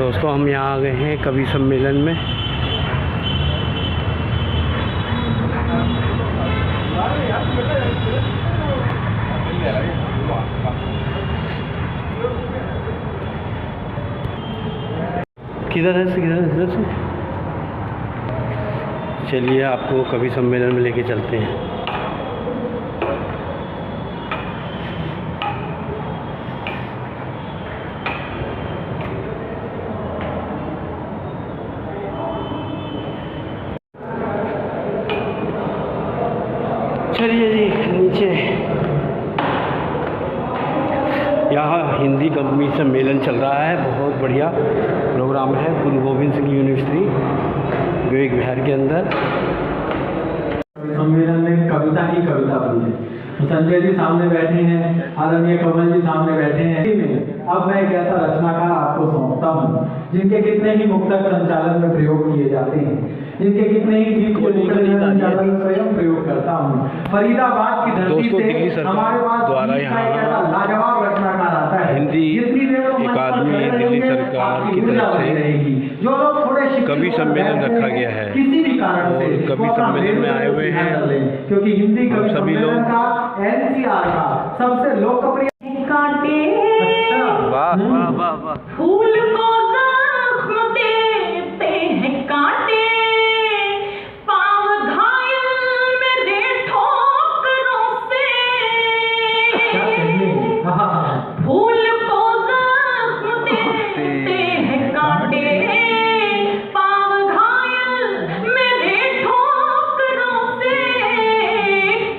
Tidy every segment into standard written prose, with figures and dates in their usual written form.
दोस्तों हम यहाँ आ गए हैं कवि सम्मेलन में। किधर है किधर से चलिए आपको कवि सम्मेलन में लेके चलते हैं। चलिए जी नीचे यहाँ हिंदी कवि सम्मेलन चल रहा है। बहुत बढ़िया प्रोग्राम है गुरु गोविंद सिंह यूनिवर्सिटी विवेक विहार के अंदर। सम्मेलन में कविता ही कविता बनी है। संजय जी सामने बैठे हैं, आदरणीय कमल जी सामने बैठे हैं। अब मैं एक ऐसा रचनाकार आपको सौंपता हूँ जिनके कितने ही मुक्तक संचालन में प्रयोग किए जाते हैं, जिनके कितने ही गीत को संचालन में स्वयं प्रयोग करता हूँ। फरीदाबाद की धरती से हमारे पास लाजवाब रचनाकार आता है। हिंदी अकादमी दिल्ली सरकार की तरफ से जो लोग थोड़े कवि सम्मेलन रखा गया है। किसी भी कारण से कवि सम्मेलन में आए हुए हैं क्योंकि हिंदी कवि सभी सम्मेलन का NCR का सबसे लोकप्रिय कांटे। वाह वाह वाह वाह। फूल को जख्म देते हैं कांटे, पाँव घायल मेरे ठोकरों से। फूल को जख्म देते हैं कांटे, पाँव घायल मेरे ठोकरों से।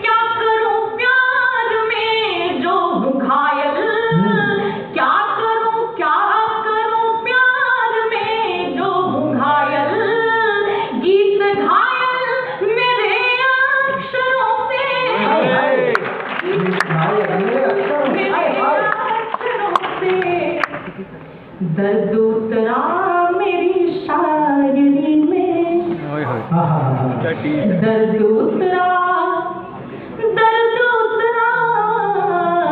क्या करूं प्यार में जो हूँ घायल, क्या करूं प्यार में जो हूँ घायल। गीत घायल मेरे अक्षरों से, दर्द उतरा मेरी शायरी में,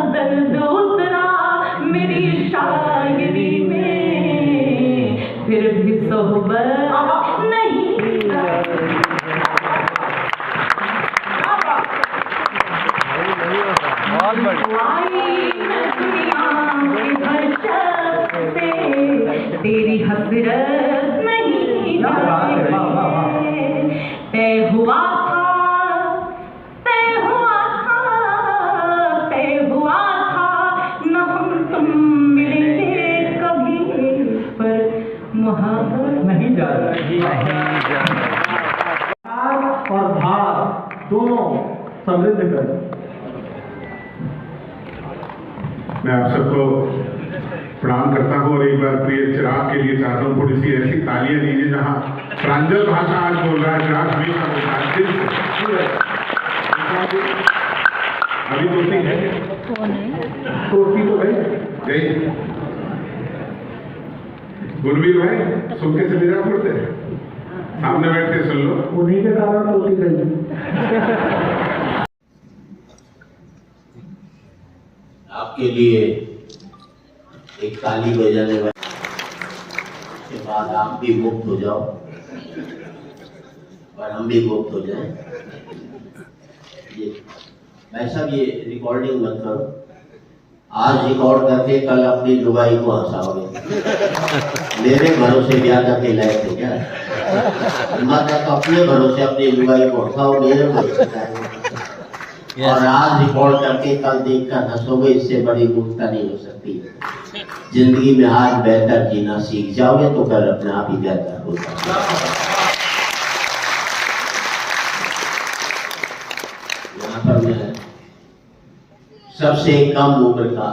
दर्द उतरा मेरी शायरी में, फिर भी सोहबत नहीं। तेरी हसरत नहीं तय हुआ था न हम तुम मिलेंगे कभी, पर मोहब्बत नहीं जा रही और भाव दोनों समृद्ध कर। मैं आप सबको प्रणाम करता हूँ और एक बार प्रिय चिराग के लिए चाहता हूँ थोड़ी सी ऐसी तालियां दीजिए जहाँ प्रांजल भाषा आज बोल रहा है। चिराग हमेशा दिल से अभी तोती है, तोती तो गई गुरवीर भाई सुन के चले जा पड़ते सामने बैठ के सुन लो। उन्हीं के कारण तोती गई। आपके लिए एक ताली बजाने वाले के बाद आप भी मुक्त हो जाओ और हम भी मुक्त हो जाएं। भाई साहब ये रिकॉर्डिंग मत करो, आज रिकॉर्ड करके कल अपनी लुगाई को हंसाओगे। मेरे भरोसे ब्याह करके लायक थे क्या? मतलब तो अपने भरोसे अपनी लुगाई को हंसाओ, मेरे भरोसे और आज रिकॉर्ड करके कल देखकर हंसोगे। इससे बड़ी मुक्ता नहीं हो सकती। जिंदगी में आज बेहतर जीना सीख जाओगे तो कल अपने आप ही बेहतर हो सकता। यहाँ पर मैं सबसे कम उम्र का,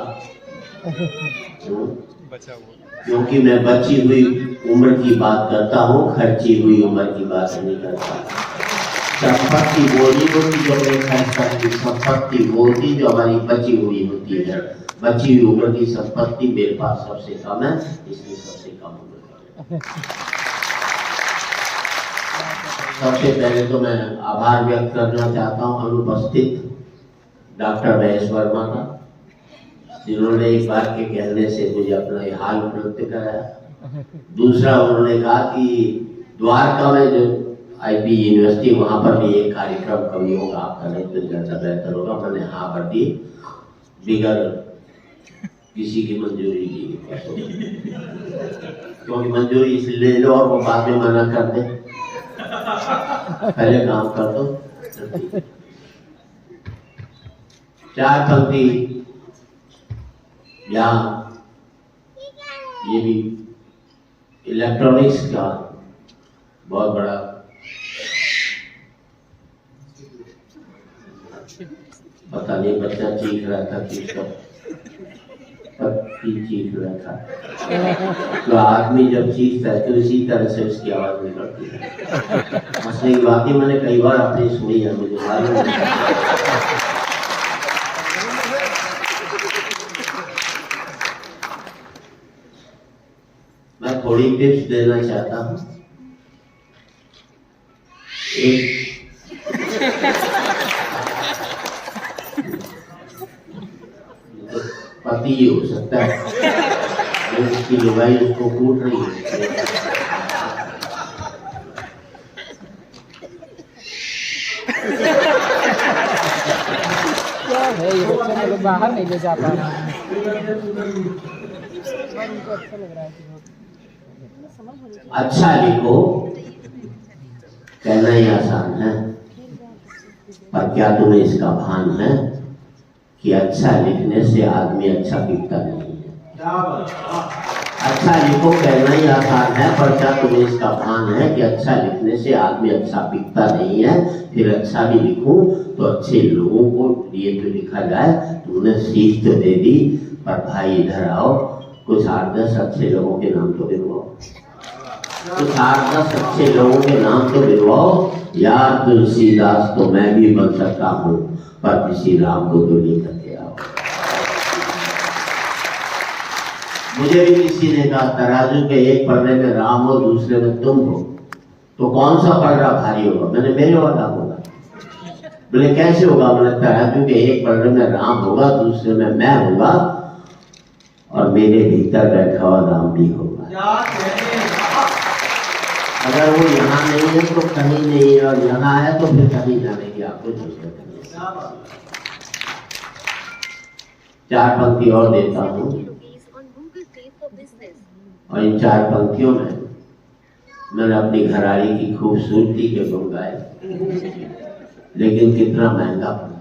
क्योंकि मैं बची हुई उम्र की बात करता हूँ, खर्ची हुई उम्र की बात नहीं करता। संपत्ति बोली होती जो मैं खर्च करती, संपत्ति बोलती जो हमारी बची हुई होती है। बची हुई उम्र की संपत्ति मेरे पास सबसे कम है, इसलिए सबसे कम उम्र। सबसे पहले तो मैं आभार व्यक्त करना चाहता हूँ अनुपस्थित डॉक्टर महेश वर्मा का, जिन्होंने एक बार के कहने से मुझे अपना ये हाल उपलब्ध कराया। दूसरा उन्होंने कहा कि द्वारका में जो आईपी यूनिवर्सिटी वहां पर भी एक कार्यक्रम कवियों का आप करें तो ज्यादा बेहतर होगा। मैंने हाँ भर दी बिगर किसी की मंजूरी ली, क्योंकि मंजूरी इसलिए ले लो और वो बाद में मना कर दे, पहले काम कर दो। 4 पंक्ति यहाँ ये भी इलेक्ट्रॉनिक्स का बहुत बड़ा पता नहीं बच्चा चीख रहा था कि चीख रहा था। तो आदमी जब चीखता है तो इसी तरह से उसकी आवाज निकलती है। हंसने की बात ही मैंने कई बार अपनी सुनी है, मुझे मालूम है। मैं थोड़ी टिप्स देना चाहता हूँ। एक पति ही हो सकता है, उसकी लुगाई उसको कूट रही है। क्या है ये बच्चे लोग बाहर नहीं ले जा पा रहे हैं। अच्छा लग रहा है। अच्छा लिखो कहना ही आसान है, पर क्या तुम्हें इसका भान है कि अच्छा लिखने से आदमी अच्छा लिखता नहीं है। अच्छा लिखो कहना ही आसान है, पर क्या तुम्हें इसका भान है कि अच्छा लिखने से आदमी अच्छा लिखता नहीं है। फिर अच्छा भी लिखूं तो अच्छे लोगों को लिए तो लिखा जाए। तुमने सीख तो दे दी, पर भाई इधर आओ, कुछ 8-10 अच्छे लोगों के नाम तो गिनवाओ, कुछ 8-10 अच्छे लोगों के नाम तो गिनवाओ। यार तुलसीदास तो मैं भी बन सकता हूँ, पर किसी राम को तो लेकर के आओ। मुझे भी किसी ने कहा तराजू के एक पल्ले में राम हो, दूसरे में तुम हो, तो कौन सा पलड़ा भारी होगा? मैंने मेरे वाला होगा। बोले कैसे होगा? मैंने तराजू के एक पल्ले में राम होगा, दूसरे में मैं होगा, और मेरे भीतर बैठा हुआ राम भी होगा। अगर वो यहाँ नहीं है तो कहीं नहीं है, और यहाँ है तो फिर कहीं जाने की आपको जरूरत नहीं। 4 पंक्ति और देता हूँ, और इन 4 पंक्तियों में मैंने अपनी घरवाली की खूबसूरती के गुण गाए, लेकिन कितना महंगा पड़ा।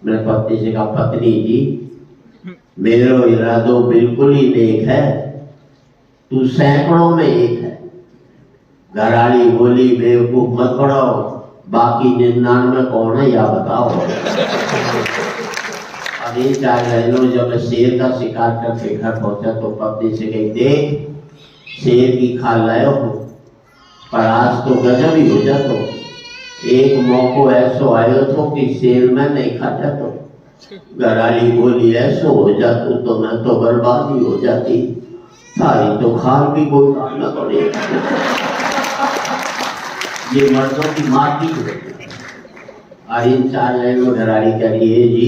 मैंने पत्नी से कहा, पत्नी जी मेरा इरादो बिल्कुल ही नेक है, तू सैकड़ों में एक है। घरवाली बोली बेवकूफ मत पढ़ाओ, बाकी 99 कौन है या बताओ। अब ये 4 लाइनों जब मैं शेर का शिकार करके घर पहुंचा तो पत्नी से कही, देख शेर की खाल लायो हो, पर आज तो गजब ही हो जातो। एक मौको ऐसो आयो तो कि शेर में नहीं खाता तो। घरवाली बोली ऐसो हो जातो तो मैं तो बर्बाद ही हो जाती, सारी तो खाल भी कोई काम न पड़े। ये मर्दों की माटी है। और इन 4 लाइनों घरवाली कह रही है, जी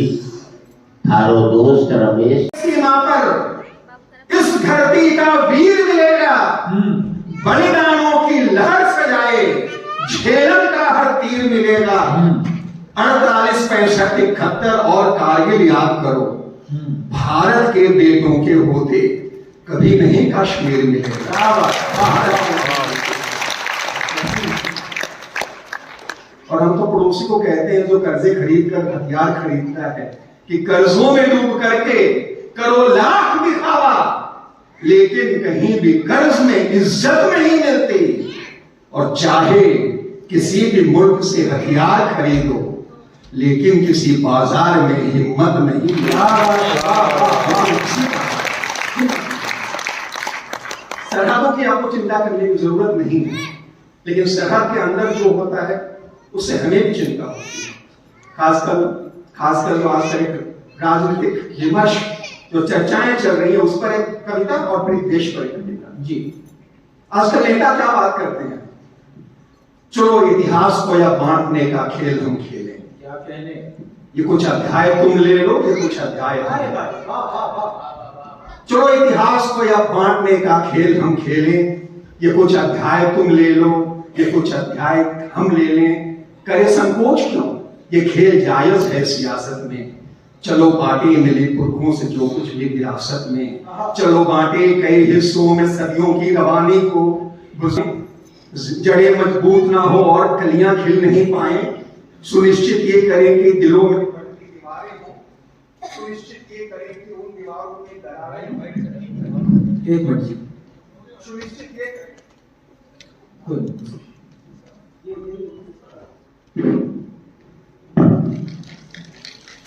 थारो दोस्त रमेश सीमा पर इस धरती का वीर मिलेगा, बलिदानों की लहर सजाए, झेलम का हर तीर मिलेगा। 48, 65, 71 और कारगिल याद करो, भारत के बेटों के होते कभी नहीं कश्मीर मिलेगा। और हम तो पड़ोसी को कहते हैं जो कर्जे खरीद कर हथियार खरीदता है कि कर्जों में डूब करके करो लाख दिखावा, लेकिन कहीं भी कर्ज में इज्जत नहीं मिलती। और चाहे किसी भी मुल्क से हथियार खरीदो, लेकिन किसी बाजार में हिम्मत नहीं। सरहदों की आपको चिंता करने की जरूरत नहीं है, लेकिन सरहद के अंदर जो होता है उससे हमें भी चिंता होती है। खासकर जो आज तक राजनीतिक विमर्श जो चर्चाएं चल रही है उस पर एक कविता और फिर देश पर एक कविता। जी आजकल नेता क्या बात करते हैं, चलो इतिहास को या बांटने का खेल हम खेलें। क्या कहने, ये कुछ अध्याय तुम ले लो, ये कुछ अध्याय। चलो इतिहास को या बांटने का खेल हम खेलें, ये कुछ अध्याय तुम ले लो, ये कुछ अध्याय हम ले लें, करे संकोच क्यों, ये खेल जायज है सियासत में। चलो बांटे मिली पुरखों से जो कुछ भी विरासत में, चलो बांटे कई हिस्सों में सदियों की रवानी को, जड़ें मजबूत ना हो और कलियां खिल नहीं पाए, सुनिश्चित ये करें कि दिलों में दीवारें हो, सुनिश्चित ये करें कि उन दीवारों में दरारें हो। एक मिनट, सुनिश्चित ये करें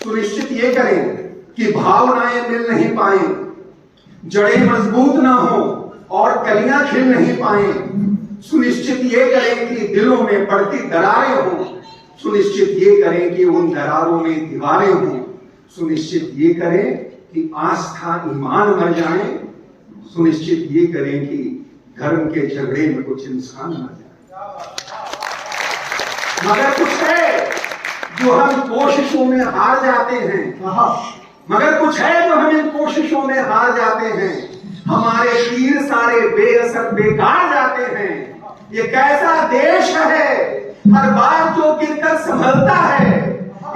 सुनिश्चित ये करें कि भावनाएं मिल नहीं पाए, जड़ें मजबूत ना हो और कलियां खिल नहीं पाए, सुनिश्चित ये करें कि दिलों में पड़ती दरारें हों, सुनिश्चित ये करें कि उन दरारों में दीवारें हों, सुनिश्चित ये करें कि आस्था ईमान मर जाए, सुनिश्चित ये करें कि धर्म के झगड़े में कुछ इंसान मर जाए। मगर कुछ है जो हम कोशिशों में हार जाते हैं, मगर कुछ है जो हम इन कोशिशों में हार जाते हैं, हमारे तीर सारे बेअसर बेकार जाते हैं। ये कैसा देश है हर बार जो गिरकर संभलता है,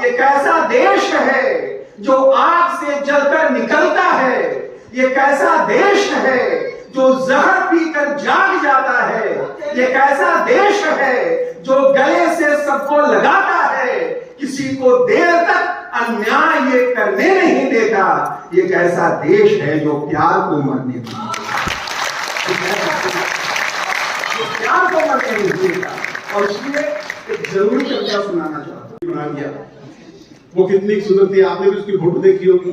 ये कैसा देश है जो आग से जलकर निकलता है, ये कैसा देश है जो जहर पीकर जाग जाता है, ये कैसा देश है जो गले से सबको लगाता है, किसी को देर तक अन्याय ये करने नहीं देता, ये कैसा देश है जो प्यार को मरने देता, जो प्यार को मरने नहीं देता। और इसलिए एक जरूरी कविता सुनाना चाहता हूं। बना दिया वो कितनी सुंदर थी, आपने भी उसकी फोटो देखी होगी।